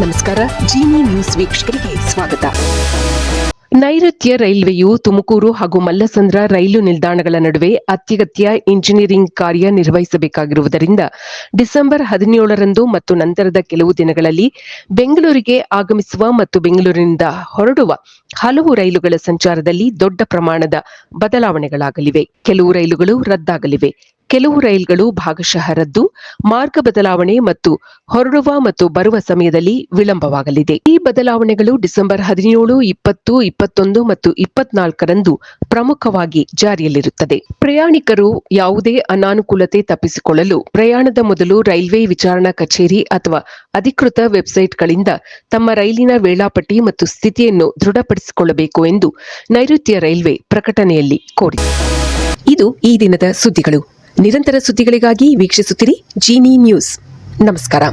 ನಮಸ್ಕಾರ. ಜಿನಿ ನ್ಯೂಸ್ ವೀಕ್ಷಕರಿಗೆ ಸ್ವಾಗತ. ನೈಋತ್ಯ ರೈಲ್ವೆಯು ತುಮಕೂರು ಹಾಗೂ ಮಲ್ಲಸಂದ್ರ ರೈಲು ನಿಲ್ದಾಣಗಳ ನಡುವೆ ಅತ್ಯಗತ್ಯ ಇಂಜಿನಿಯರಿಂಗ್ ಕಾರ್ಯ ನಿರ್ವಹಿಸಬೇಕಾಗಿರುವುದರಿಂದ ಡಿಸೆಂಬರ್ 17ರಂದು ಮತ್ತು ನಂತರದ ಕೆಲವು ದಿನಗಳಲ್ಲಿ ಬೆಂಗಳೂರಿಗೆ ಆಗಮಿಸುವ ಮತ್ತು ಬೆಂಗಳೂರಿನಿಂದ ಹೊರಡುವ ಹಲವು ರೈಲುಗಳ ಸಂಚಾರದಲ್ಲಿ ದೊಡ್ಡ ಪ್ರಮಾಣದ ಬದಲಾವಣೆಗಳಾಗಲಿವೆ. ಕೆಲವು ರೈಲುಗಳು ರದ್ದಾಗಲಿವೆ. ಕೆಲವು ರೈಲುಗಳು ಭಾಗಶಃ ರದ್ದು, ಮಾರ್ಗ ಬದಲಾವಣೆ ಮತ್ತು ಹೊರಡುವ ಮತ್ತು ಬರುವ ಸಮಯದಲ್ಲಿ ವಿಳಂಬವಾಗಲಿದೆ. ಈ ಬದಲಾವಣೆಗಳು ಡಿಸೆಂಬರ್ 17, 20, 21 ಮತ್ತು 24ರಂದು ಪ್ರಮುಖವಾಗಿ ಜಾರಿಯಲ್ಲಿರುತ್ತದೆ. ಪ್ರಯಾಣಿಕರು ಯಾವುದೇ ಅನಾನುಕೂಲತೆ ತಪ್ಪಿಸಿಕೊಳ್ಳಲು ಪ್ರಯಾಣದ ಮೊದಲು ರೈಲ್ವೆ ವಿಚಾರಣಾ ಕಚೇರಿ ಅಥವಾ ಅಧಿಕೃತ ವೆಬ್ಸೈಟ್ಗಳಿಂದ ತಮ್ಮ ರೈಲಿನ ವೇಳಾಪಟ್ಟಿ ಮತ್ತು ಸ್ಥಿತಿಯನ್ನು ದೃಢಪಡಿಸಿಕೊಳ್ಳಬೇಕು ಎಂದು ನೈಋತ್ಯ ರೈಲ್ವೆ ಪ್ರಕಟಣೆಯಲ್ಲಿ ಕೋರಿದೆ. ಇದು ಈ ದಿನದ ಸುದ್ದಿಗಳು. ನಿರಂತರ ಸುದ್ದಿಗಳಿಗಾಗಿ ವೀಕ್ಷಿಸುತ್ತಿರಿ ಜಿನಿ ನ್ಯೂಸ್. ನಮಸ್ಕಾರ.